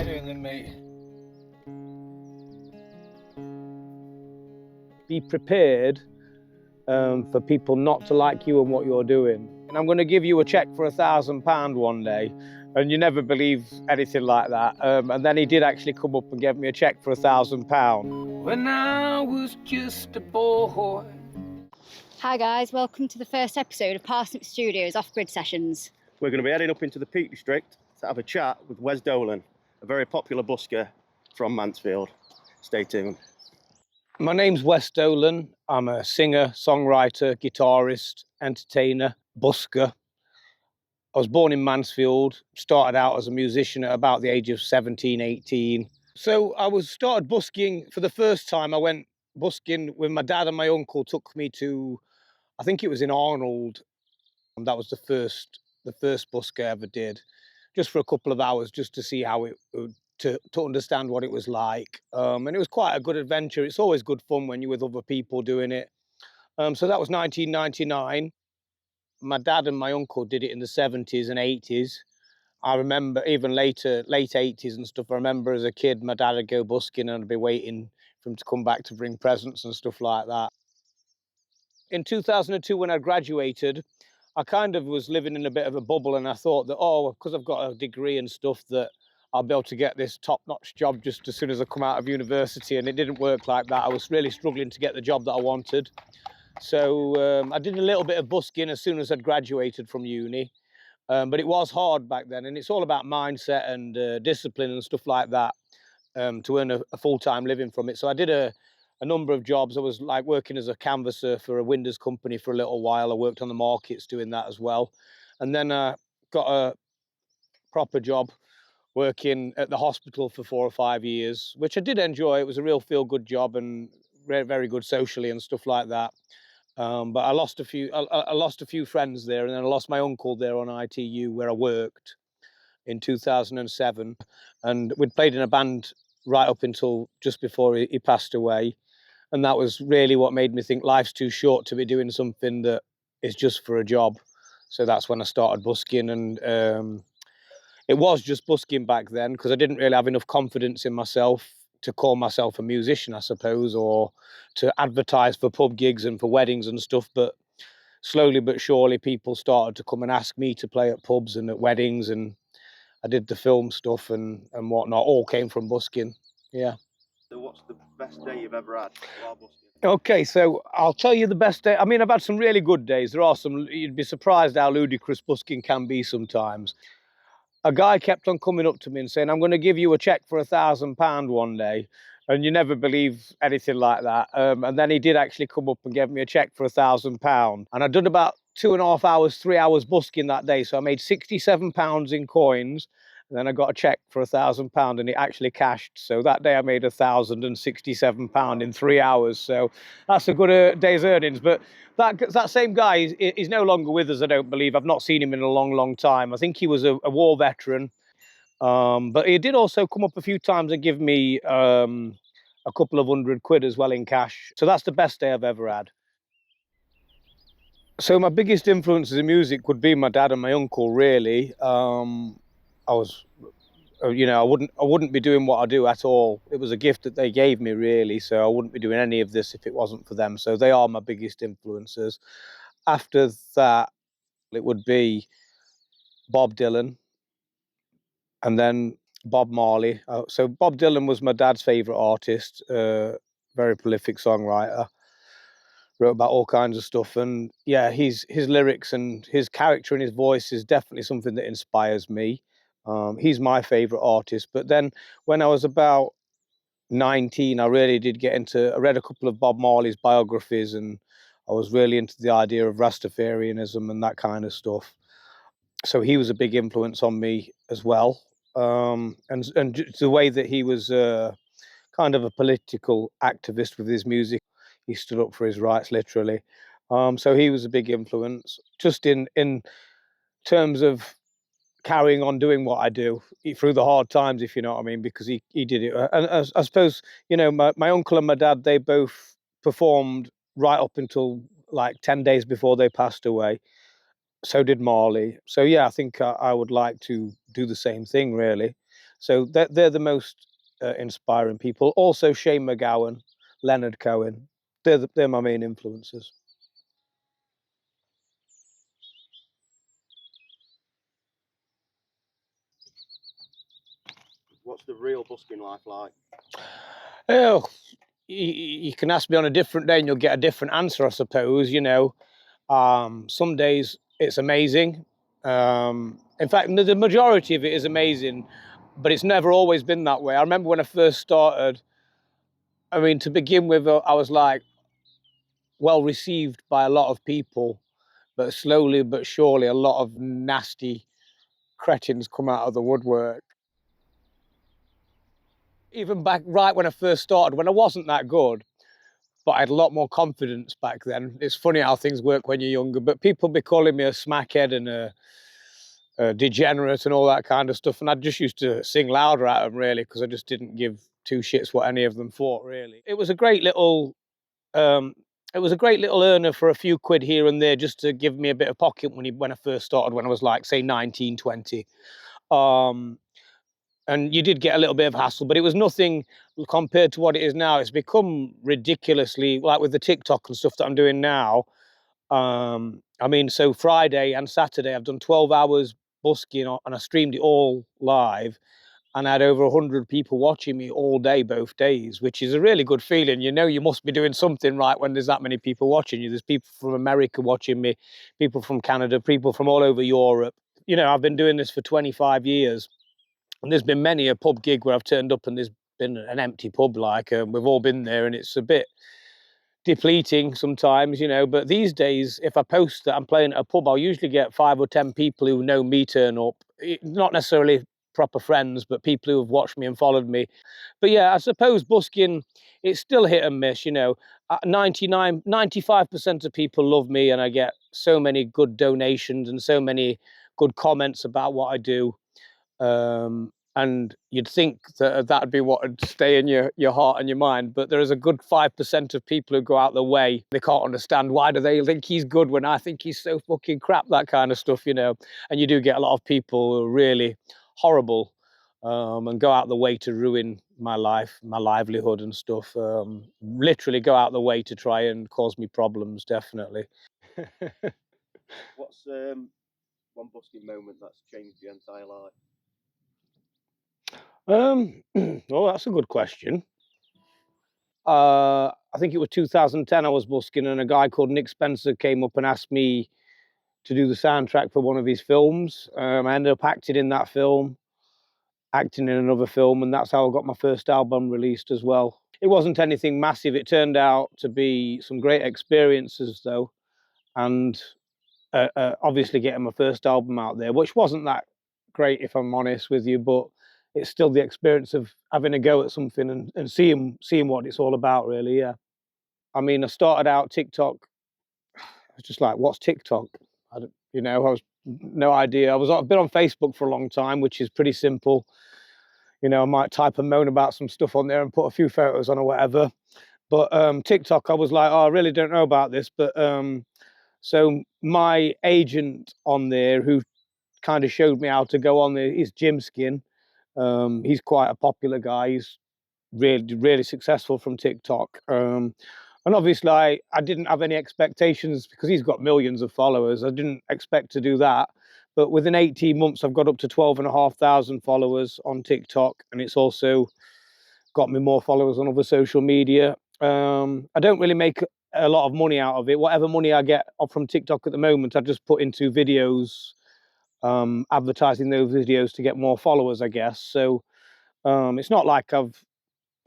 doing then, mate? Be prepared for people not to like you and what you're doing. And I'm going to give you a cheque for £1,000 one day, and you never believe anything like that. And then he did actually come up and give me a cheque for £1,000. When I was just a boy. Hi guys, welcome to the first episode of Parsnip Studios Off-Grid Sessions. We're going to be heading up into the Peak District to have a chat with Wes Dolan, a very popular busker from Mansfield. Stay tuned. My name's Wes Dolan. I'm a singer, songwriter, guitarist, entertainer, busker. I was born in Mansfield, started out as a musician at about the age of 17, 18. So I started busking for the first time. I went busking with my dad and my uncle took me to, I think it was in Arnold. That was the first busker I ever did, just for a couple of hours, just to see how to understand what it was like. And it was quite a good adventure. It's always good fun when you're with other people doing it. So that was 1999. My dad and my uncle did it in the 70s and 80s. I remember even later, late 80s and stuff. I remember as a kid, my dad would go busking and I'd be waiting for him to come back to bring presents and stuff like that. In 2002, when I graduated, I kind of was living in a bit of a bubble, and I thought that, oh, because I've got a degree and stuff, that I'll be able to get this top-notch job just as soon as I come out of university, and it didn't work like that. I was really struggling to get the job that I wanted. So I did a little bit of busking as soon as I'd graduated from uni, but it was hard back then, and it's all about mindset and discipline and stuff like that to earn a full-time living from it. So I did a number of jobs. I was like working as a canvasser for a windows company for a little while. I worked on the markets doing that as well. And then I got a proper job working at the hospital for 4 or 5 years, which I did enjoy. It was a real feel-good job and very good socially and stuff like that. But I lost a few friends there, and then I lost my uncle there on ITU where I worked in 2007. And we'd played in a band right up until just before he passed away. And that was really what made me think life's too short to be doing something that is just for a job. So that's when I started busking, and it was just busking back then because I didn't really have enough confidence in myself to call myself a musician, I suppose, or to advertise for pub gigs and for weddings and stuff. But slowly but surely people started to come and ask me to play at pubs and at weddings, and I did the film stuff and whatnot. All came from busking. Yeah. So what's the best day you've ever had while busking? Okay, so I'll tell you the best day. I mean, I've had some really good days. There are some, you'd be surprised how ludicrous busking can be sometimes. A guy kept on coming up to me and saying, I'm going to give you a cheque for £1,000 one day. And you never believe anything like that. And then he did actually come up and give me a cheque for £1,000. And I'd done about 2.5 hours, 3 hours busking that day. So I made £67 in coins. And then I got a cheque for £1,000 and it actually cashed. So that day I made £1,067 in 3 hours. So that's a good day's earnings. But that same guy is no longer with us, I don't believe. I've not seen him in a long time. I think he was a war veteran. But he did also come up a few times and give me a couple of £100 as well in cash. So that's the best day I've ever had. So my biggest influences in music would be my dad and my uncle, really. I was, I wouldn't be doing what I do at all. It was a gift that they gave me, really. So I wouldn't be doing any of this if it wasn't for them. So they are my biggest influences. After that, it would be Bob Dylan, and then Bob Marley. So Bob Dylan was my dad's favourite artist, very prolific songwriter. Wrote about all kinds of stuff, and yeah, his lyrics and his character and his voice is definitely something that inspires me. He's my favourite artist. But then when I was about 19, I really did get into, I read a couple of Bob Marley's biographies, and I was really into the idea of Rastafarianism and that kind of stuff. So he was a big influence on me as well. And the way that he was kind of a political activist with his music, he stood up for his rights, literally. So he was a big influence, just in terms of carrying on doing what I do through the hard times, if you know what I mean, because he did it. And I suppose, my uncle and my dad, they both performed right up until like 10 days before they passed away. So did Marley. So yeah, I think I would like to do the same thing, really. So they're the most inspiring people. Also Shane McGowan, Leonard Cohen. They're my main influences. What's the real busking life like? Oh, you can ask me on a different day and you'll get a different answer, I suppose. You know, some days it's amazing. In fact, the majority of it is amazing, but it's never always been that way. I remember when I first started, I mean, to begin with, I was like well received by a lot of people, but slowly but surely a lot of nasty cretins come out of the woodwork. Even back right when I first started, when I wasn't that good, but I had a lot more confidence back then. It's funny how things work when you're younger, but people be calling me a smackhead and a degenerate and all that kind of stuff. And I just used to sing louder at them, really, because I just didn't give two shits what any of them thought, really. It was a great little earner for a few quid here and there, just to give me a bit of pocket money when I first started, when I was like, say, 19, 20. And you did get a little bit of hassle, but it was nothing compared to what it is now. It's become ridiculously, like with the TikTok and stuff that I'm doing now. I mean, so Friday and Saturday, I've done 12 hours busking and I streamed it all live. And I had over 100 people watching me all day, both days, which is a really good feeling. You know, you must be doing something right when there's that many people watching you. There's people from America watching me, people from Canada, people from all over Europe. You know, I've been doing this for 25 years. And there's been many a pub gig where I've turned up and there's been an empty pub, like we've all been there, and it's a bit depleting sometimes, you know. But these days, if I post that I'm playing at a pub, I'll usually get 5 or 10 people who know me turn up. Not necessarily proper friends, but people who have watched me and followed me. But yeah, I suppose busking, it's still hit and miss, you know. 95% of people love me, and I get so many good donations and so many good comments about what I do. And you'd think that that'd be what would stay in your heart and your mind, but there is a good 5% of people who go out the way. They can't understand, why do they think he's good when I think he's so fucking crap, that kind of stuff, you know. And you do get a lot of people who are really horrible, and go out the way to ruin my life, my livelihood and stuff. Literally go out the way to try and cause me problems, definitely. What's one busking moment that's changed your entire life? Well, that's a good question. I think it was 2010. I was busking, and a guy called Nick Spencer came up and asked me to do the soundtrack for one of his films. I ended up acting in that film, acting in another film, and that's how I got my first album released as well. It wasn't anything massive. It turned out to be some great experiences, though, and obviously getting my first album out there, which wasn't that great, if I'm honest with you, but it's still the experience of having a go at something and seeing what it's all about, really. Yeah. I mean, I started out TikTok. I was just like, what's TikTok? I don't, you know, I was no idea. I've been on Facebook for a long time, which is pretty simple. You know, I might type and moan about some stuff on there and put a few photos on or whatever. But TikTok, I was like, oh, I really don't know about this. But so my agent on there, who kind of showed me how to go on there, is Jim Skin. He's quite a popular guy. He's really successful from TikTok. And obviously, I didn't have any expectations because he's got millions of followers. I didn't expect to do that. But within 18 months, I've got up to 12,500 followers on TikTok. And it's also got me more followers on other social media. I don't really make a lot of money out of it. Whatever money I get from TikTok at the moment, I just put into videos, advertising those videos to get more followers, I guess. So it's not like I've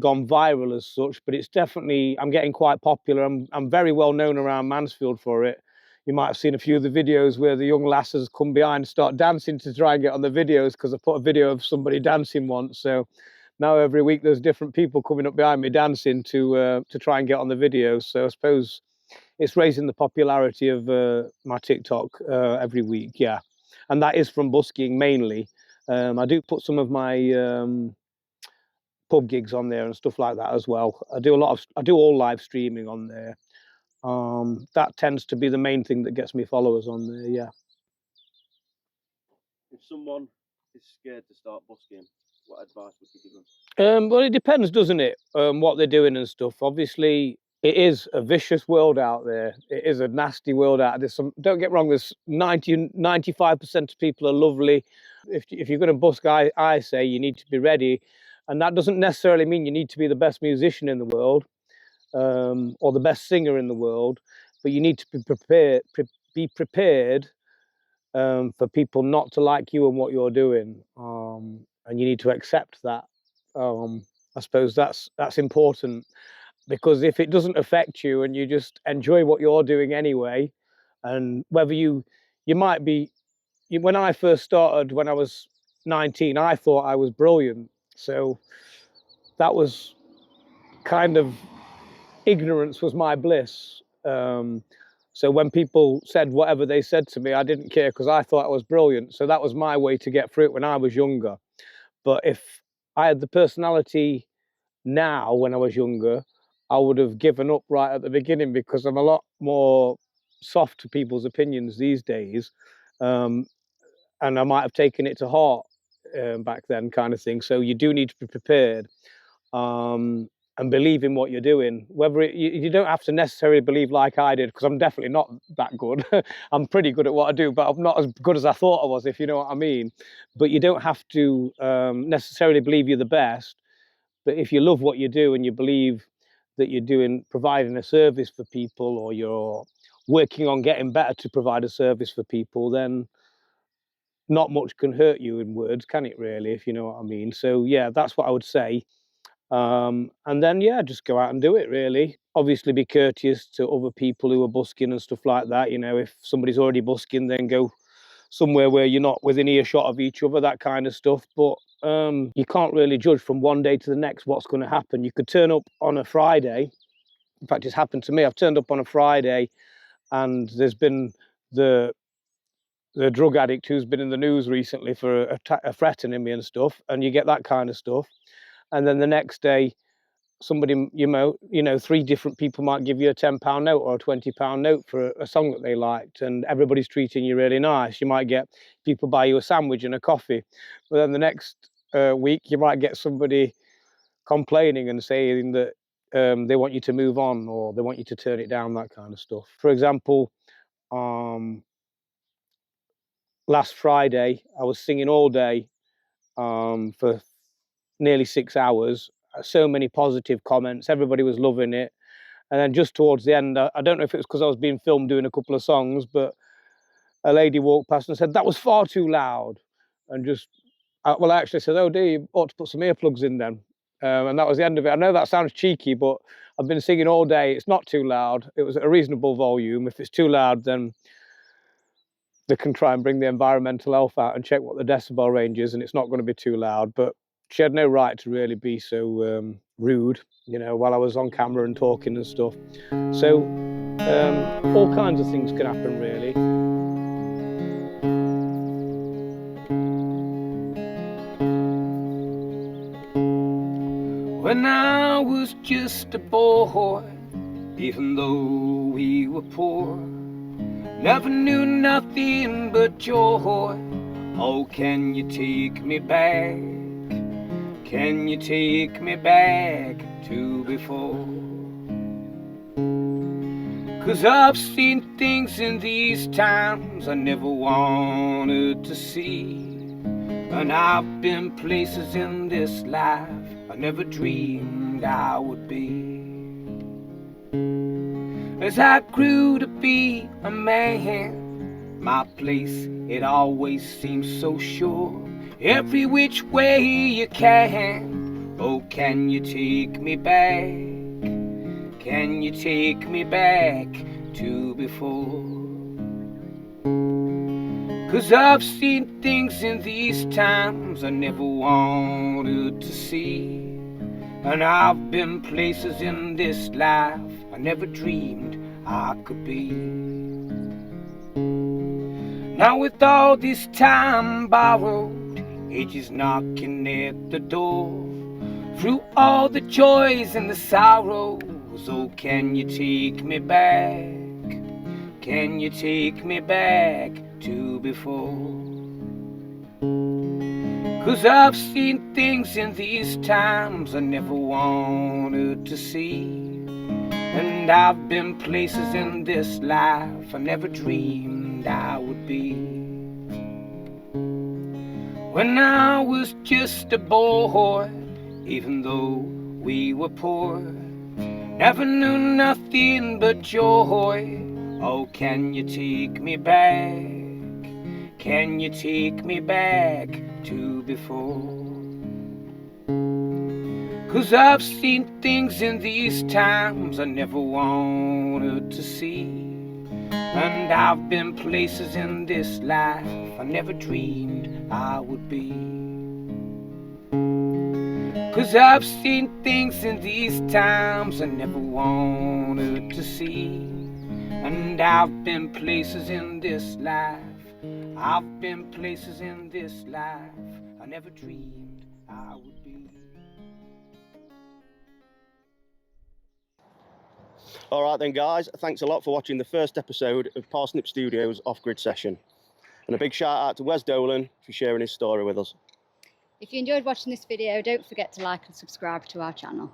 gone viral as such, but it's definitely, I'm getting quite popular. I'm very well known around Mansfield for it. You might have seen a few of the videos where the young lasses come behind and start dancing to try and get on the videos, because I put a video of somebody dancing once. So now every week there's different people coming up behind me dancing to try and get on the videos. So I suppose it's raising the popularity of my TikTok every week, yeah. And that is from busking mainly. I do put some of my pub gigs on there and stuff like that as well. I do all live streaming on there. That tends to be the main thing that gets me followers on there, yeah. If someone is scared to start busking, What advice would you give them? Well, it depends, doesn't it? What they're doing and stuff. Obviously, it is a vicious world out there. It is a nasty world out there. Don't get wrong, there's 95% of people are lovely. If you're going to busk, I say you need to be ready. And that doesn't necessarily mean you need to be the best musician in the world, or the best singer in the world, but you need to be prepared for people not to like you and what you're doing, and you need to accept that. I suppose that's important, because if it doesn't affect you and you just enjoy what you're doing anyway, and whether you might be, when I first started when I was 19, I thought I was brilliant, so that was kind of, ignorance was my bliss. So when people said whatever they said to me, I didn't care, because I thought I was brilliant. So that was my way to get through it when I was younger. But if I had the personality now when I was younger, I would have given up right at the beginning, because I'm a lot more soft to people's opinions these days. And I might have taken it to heart back then, kind of thing. So you do need to be prepared. And believe in what you're doing. You don't have to necessarily believe like I did, because I'm definitely not that good. I'm pretty good at what I do, but I'm not as good as I thought I was, if you know what I mean. But you don't have to necessarily believe you're the best. But if you love what you do and you believe that you're providing a service for people, or you're working on getting better to provide a service for people, then not much can hurt you in words, can it really, if you know what I mean? So yeah, that's what I would say. And then, yeah, just go out and do it, really. Obviously, be courteous to other people who are busking and stuff like that. You know, if somebody's already busking, then go somewhere where you're not within earshot of each other, that kind of stuff. But you can't really judge from one day to the next what's going to happen. You could turn up on a Friday. In fact, it's happened to me. I've turned up on a Friday, and there's been the drug addict who's been in the news recently for threatening me and stuff, and you get that kind of stuff. And then the next day, somebody, three different people might give you a £10 note or a £20 note for a song that they liked, and everybody's treating you really nice. You might get people buy you a sandwich and a coffee, but then the next week you might get somebody complaining and saying that they want you to move on, or they want you to turn it down, that kind of stuff. For example, last Friday I was singing all day for nearly 6 hours. So many positive comments, everybody was loving it. And then just towards the end, I don't know if it was because I was being filmed doing a couple of songs, but a lady walked past and said, "That was far too loud." And I actually said, "Oh dear, you ought to put some earplugs in then." And that was the end of it. I know that sounds cheeky, but I've been singing all day. It's not too loud. It was at a reasonable volume. If it's too loud, then they can try and bring the environmental health out and check what the decibel range is, and it's not going to be too loud. But she had no right to really be so rude, while I was on camera and talking and stuff. So all kinds of things can happen, really. When I was just a boy, even though we were poor, never knew nothing but joy. Oh, can you take me back? Can you take me back to before? 'Cause I've seen things in these times I never wanted to see, and I've been places in this life I never dreamed I would be. As I grew to be a man, my place, it always seemed so sure. Every which way you can. Oh, can you take me back? Can you take me back to before? 'Cause I've seen things in these times I never wanted to see, and I've been places in this life I never dreamed I could be. Now with all this time borrowed, ages knocking at the door, through all the joys and the sorrows, oh, can you take me back? Can you take me back to before? 'Cause I've seen things in these times I never wanted to see. And I've been places in this life I never dreamed I would be. When I was just a boy, even though we were poor, never knew nothing but joy. Oh, can you take me back? Can you take me back to before? 'Cause I've seen things in these times I never wanted to see. And I've been places in this life I never dreamed I would be. 'Cause I've seen things in these times I never wanted to see. And I've been places in this life, I've been places in this life I never dreamed I would be. All right then, guys, thanks a lot for watching the first episode of Parsnip Studios Off-Grid Session. And a big shout out to Wes Dolan for sharing his story with us. If you enjoyed watching this video, don't forget to like and subscribe to our channel.